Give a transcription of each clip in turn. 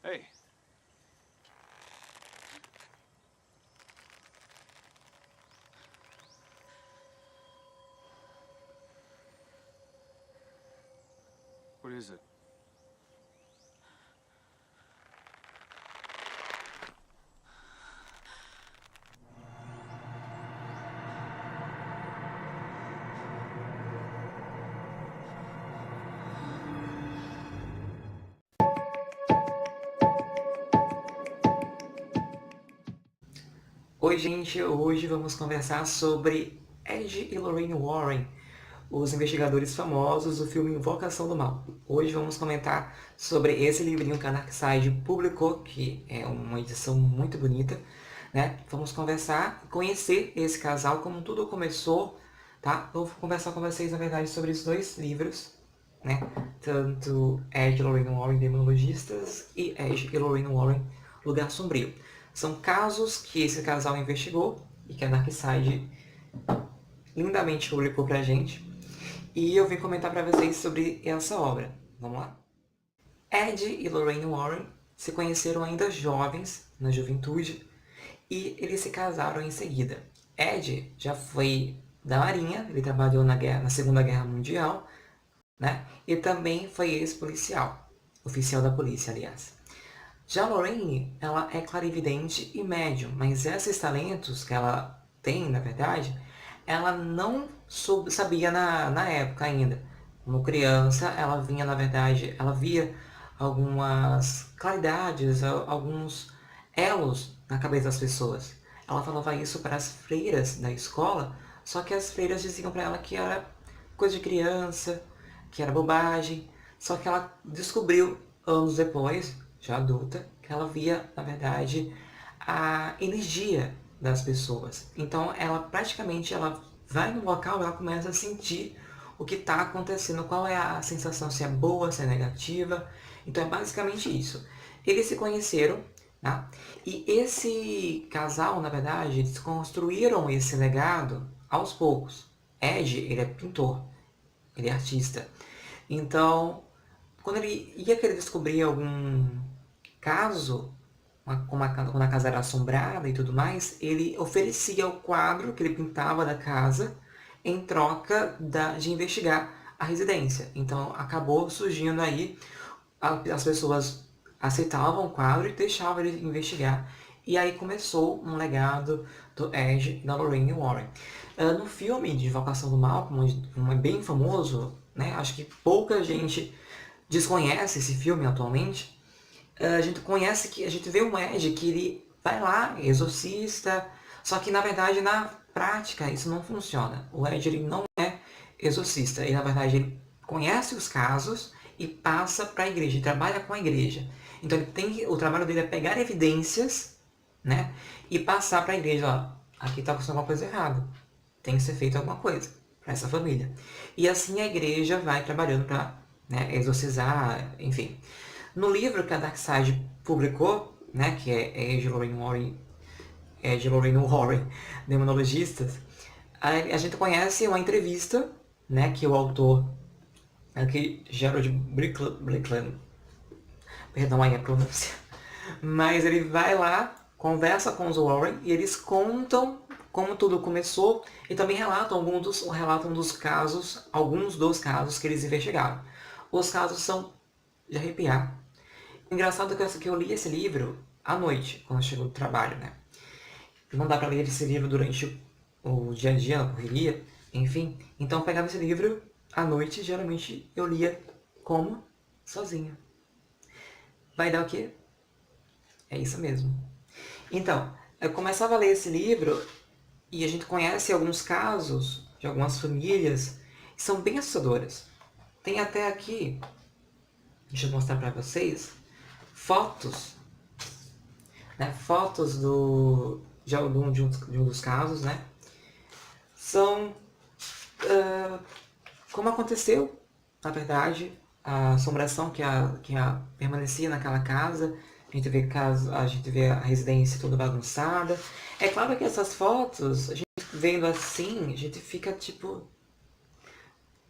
Hey. What is it? Oi gente, hoje vamos conversar sobre Ed e Lorraine Warren, os investigadores famosos do filme Invocação do Mal. Hoje vamos comentar sobre esse livrinho que a Darkside publicou, que é uma edição muito bonita, né? Vamos conversar e conhecer esse casal, como tudo começou, tá? Eu vou conversar com vocês, na verdade, sobre os dois livros, né? Tanto Ed e Lorraine Warren, Demonologistas, e Ed e Lorraine Warren, Lugar Sombrio. São casos que esse casal investigou e que a Darkside lindamente publicou pra gente. E eu vim comentar pra vocês sobre essa obra. Vamos lá? Ed e Lorraine Warren se conheceram ainda jovens, na juventude, e eles se casaram em seguida. Ed já foi da Marinha, ele trabalhou na Segunda Guerra Mundial, né? E também foi ex-policial, oficial da polícia, aliás. Já Lorraine, ela é clarividente e médium, mas esses talentos que ela tem, na verdade, ela não sabia na época ainda. Como criança, ela vinha, na verdade, ela via algumas claridades, alguns elos na cabeça das pessoas. Ela falava isso para as freiras da escola, só que as freiras diziam para ela que era coisa de criança, que era bobagem. Só que ela descobriu anos depois, já adulta, que ela via, na verdade, a energia das pessoas. Então ela praticamente ela vai no local e ela começa a sentir o que está acontecendo, qual é a sensação, se é boa, se é negativa. Então é basicamente isso. Eles se conheceram, tá? E esse casal, na verdade, eles construíram esse legado aos poucos. Ed, ele é pintor, ele é artista. Então, quando ele ia querer descobrir algum caso, quando a casa era assombrada e tudo mais, ele oferecia o quadro que ele pintava da casa em troca de investigar a residência. Então acabou surgindo aí, as pessoas aceitavam o quadro e deixavam ele investigar. E aí começou um legado do Ed e da Lorraine Warren. No filme de Invocação do Mal, como é bem famoso, né, acho que pouca gente desconhece esse filme atualmente. A gente conhece que a gente vê um Ed que ele vai lá, exorcista, só que na verdade na prática isso não funciona. O Ed ele não é exorcista, ele na verdade ele conhece os casos e passa para a igreja, ele trabalha com a igreja. Então ele tem o trabalho dele é pegar evidências, né, e passar para a igreja, ó, aqui está acontecendo alguma coisa errada, tem que ser feito alguma coisa para essa família. E assim a igreja vai trabalhando para, né, exorcizar, enfim. No livro que a Darkside publicou, né, que é Ed Lorraine Warren, Demonologistas, a gente conhece uma entrevista, né, que o autor, que Gerald Brickland, perdão aí a pronúncia, mas ele vai lá, conversa com os Warren e eles contam como tudo começou e também relatam dos casos, alguns dos casos que eles investigaram. Os casos são de arrepiar. Engraçado que eu li esse livro à noite, quando eu chego do trabalho, né? Não dá pra ler esse livro durante o dia a dia, na correria, enfim. Então eu pegava esse livro à noite, geralmente eu lia como? Sozinho. Vai dar o quê? É isso mesmo. Então, eu começava a ler esse livro e a gente conhece alguns casos de algumas famílias que são bem assustadoras. Tem até aqui, deixa eu mostrar pra vocês, fotos, né? Fotos de um dos casos, né? São como aconteceu, na verdade, a assombração permanecia naquela casa. A gente vê a residência toda bagunçada. É claro que essas fotos, a gente vendo assim, a gente fica tipo.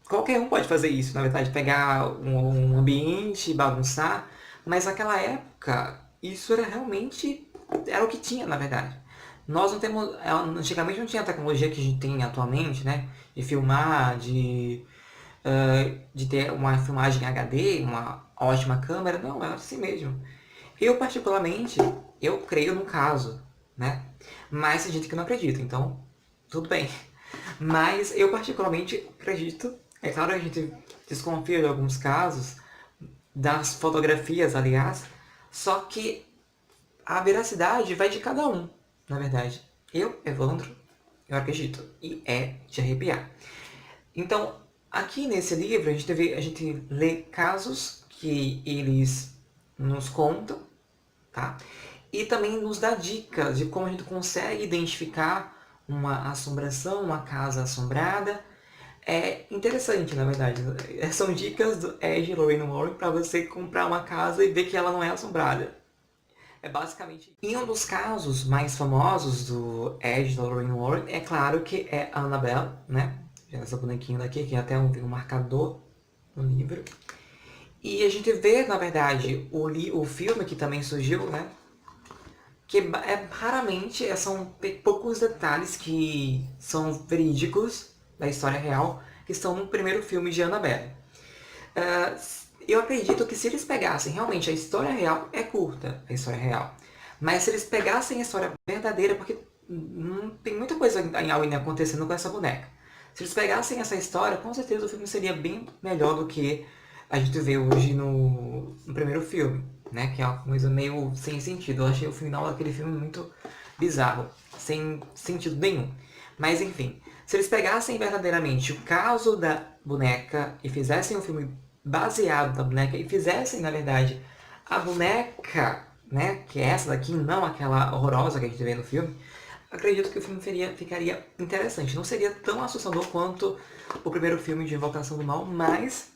Qualquer um pode fazer isso, na verdade, pegar um ambiente e bagunçar. Mas naquela época, isso era realmente... era o que tinha, na verdade. Nós não temos... antigamente não tinha a tecnologia que a gente tem atualmente, né? De filmar, de ter uma filmagem HD, uma ótima câmera. Não, era assim mesmo. Eu, particularmente, eu creio no caso, né? Mas tem gente que não acredita, então tudo bem. Mas eu, particularmente, acredito. É claro que a gente desconfia de alguns casos, das fotografias, aliás, só que a veracidade vai de cada um, na verdade. Eu, Evandro, eu acredito. E é de arrepiar. Então, aqui nesse livro, a gente lê casos que eles nos contam, tá? E também nos dá dicas de como a gente consegue identificar uma assombração, uma casa assombrada. É interessante, na verdade. São dicas do Ed e Lorraine Warren para você comprar uma casa e ver que ela não é assombrada. É basicamente... Em um dos casos mais famosos do Ed e da Lorraine Warren, é claro que é a Annabelle, né? Essa bonequinha daqui, que até tem um marcador no livro. E a gente vê, na verdade, o filme que também surgiu, né? Que raramente são poucos detalhes que são verídicos da história real que estão no primeiro filme de Annabelle. Eu acredito que se eles pegassem realmente a história real, é curta a história real, mas se eles pegassem a história verdadeira, porque tem muita coisa ainda acontecendo com essa boneca. Se eles pegassem essa história, com certeza o filme seria bem melhor do que a gente vê hoje no primeiro filme, né? Que é uma coisa meio sem sentido. Eu achei o final daquele filme muito bizarro, sem sentido nenhum. Mas enfim, se eles pegassem verdadeiramente o caso da boneca e fizessem um filme baseado na boneca e fizessem, na verdade, a boneca, né, que é essa daqui, não aquela horrorosa que a gente vê no filme, acredito que o filme ficaria interessante. Não seria tão assustador quanto o primeiro filme de Invocação do Mal, mas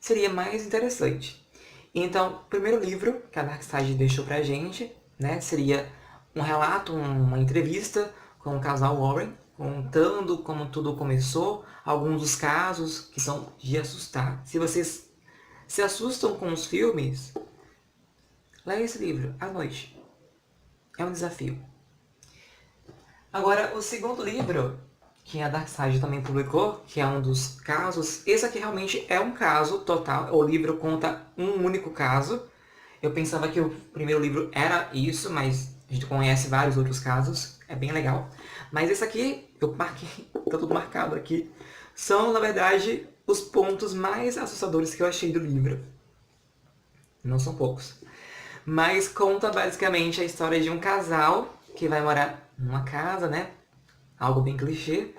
seria mais interessante. Então, o primeiro livro que a Darkseid deixou pra gente, né, seria um relato, uma entrevista com o casal Warren, contando como tudo começou, alguns dos casos que são de assustar. Se vocês se assustam com os filmes, leia esse livro à noite. É um desafio. Agora, o segundo livro, que a Darkseid também publicou, que é um dos casos, esse aqui realmente é um caso total. O livro conta um único caso. Eu pensava que o primeiro livro era isso, mas a gente conhece vários outros casos. É bem legal. Mas esse aqui, eu marquei, tá tudo marcado aqui, são, na verdade, os pontos mais assustadores que eu achei do livro. Não são poucos. Mas conta basicamente a história de um casal que vai morar numa casa, né? Algo bem clichê.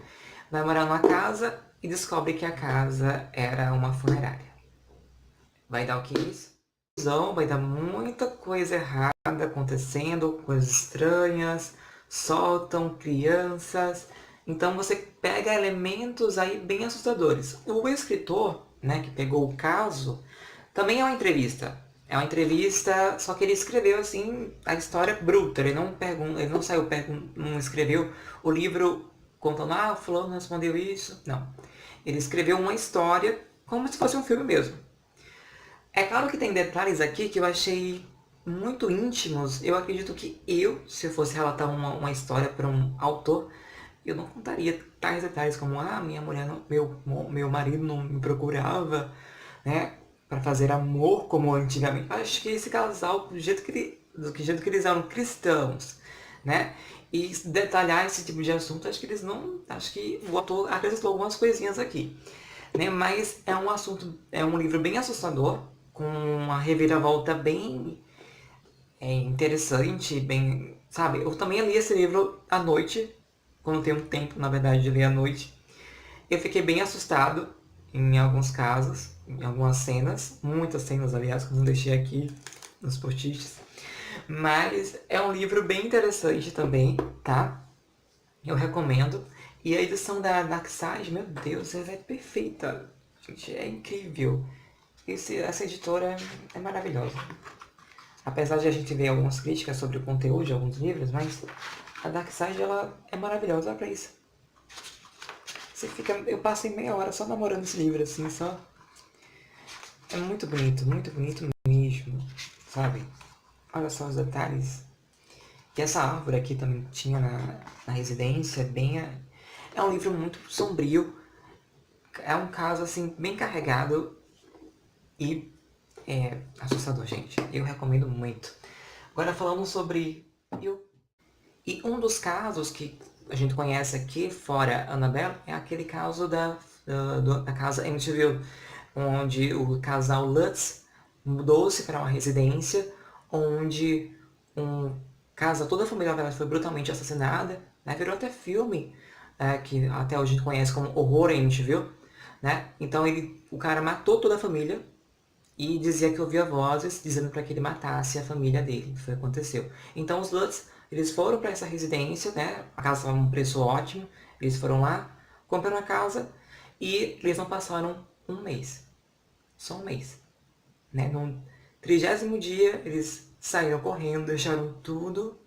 Vai morar numa casa e descobre que a casa era uma funerária. Vai dar o que isso? Vai dar muita coisa errada acontecendo, coisas estranhas, soltam crianças. Então você pega elementos aí bem assustadores. O escritor, né, que pegou o caso, também é uma entrevista. É uma entrevista, só que ele escreveu assim a história bruta. Ele não saiu não escreveu o livro contando, ah, fulano respondeu isso. Não. Ele escreveu uma história como se fosse um filme mesmo. É claro que tem detalhes aqui que eu achei muito íntimos. Eu acredito que se eu fosse relatar uma história para um autor, eu não contaria tais detalhes como, ah, minha mulher, meu marido não me procurava, né, para fazer amor como antigamente. Acho que esse casal, do jeito que eles eram cristãos, né, e detalhar esse tipo de assunto, acho que o autor acrescentou algumas coisinhas aqui, né, mas é um assunto, é um livro bem assustador, com uma reviravolta bem interessante, bem, sabe? Eu também li esse livro à noite, quando tenho tempo, na verdade, de ler à noite. Eu fiquei bem assustado em alguns casos, em algumas cenas, muitas cenas, aliás, que eu não deixei aqui nos post-its. Mas é um livro bem interessante também, tá? Eu recomendo. E a edição da Darkseid, meu Deus, ela é perfeita. Gente, é incrível. Essa editora é maravilhosa. Apesar de a gente ver algumas críticas sobre o conteúdo de alguns livros, mas a Darkseid, ela é maravilhosa pra isso. Eu passei meia hora só namorando esse livro, assim, só... É muito bonito mesmo. sabe? Olha só os detalhes. E essa árvore aqui também tinha na residência, é um livro muito sombrio, é um caso, assim, bem carregado e assustador, gente. Eu recomendo muito. Agora falando sobre... E um dos casos que a gente conhece aqui, fora Annabelle, é aquele caso da casa Amityville, onde o casal Lutz mudou-se para uma residência onde toda a família dela foi brutalmente assassinada, né? Virou até filme, que até hoje a gente conhece como Horror em Amityville, né? Então o cara matou toda a família e dizia que ouvia vozes dizendo para que ele matasse a família dele. Foi o que aconteceu. Então os Lutz, eles foram para essa residência, né? A casa estava num preço ótimo, eles foram lá, compraram a casa e eles não passaram um mês. Só um mês. Né? No 30º dia, eles saíram correndo, deixaram tudo.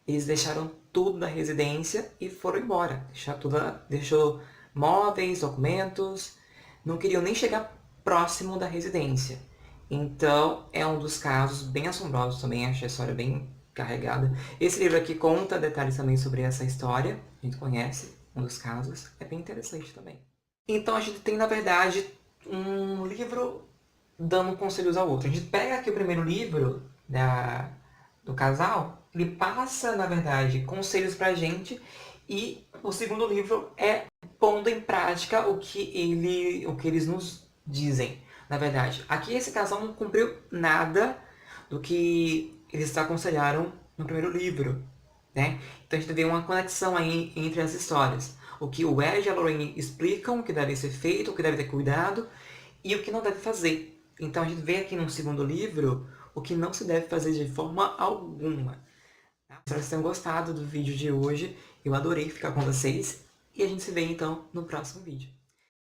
Eles deixaram tudo da residência e foram embora. Deixou móveis, documentos. Não queriam nem chegar próximo da residência. Então, é um dos casos bem assombrosos também. Achei a história bem carregada. Esse livro aqui conta detalhes também sobre essa história. A gente conhece um dos casos. É bem interessante também. Então, a gente tem, na verdade, um livro dando conselhos ao outro. A gente pega aqui o primeiro livro do casal, ele passa, na verdade, conselhos pra gente, e o segundo livro é pondo em prática o que eles nos dizem. Na verdade, aqui esse casal não cumpriu nada do que eles aconselharam no primeiro livro, né? Então a gente vê uma conexão aí entre as histórias. O que o Ed e a Lorraine explicam, o que deve ser feito, o que deve ter cuidado, e o que não deve fazer. Então a gente vê aqui no segundo livro o que não se deve fazer de forma alguma. Espero que vocês tenham gostado do vídeo de hoje. Eu adorei ficar com vocês. E a gente se vê então no próximo vídeo.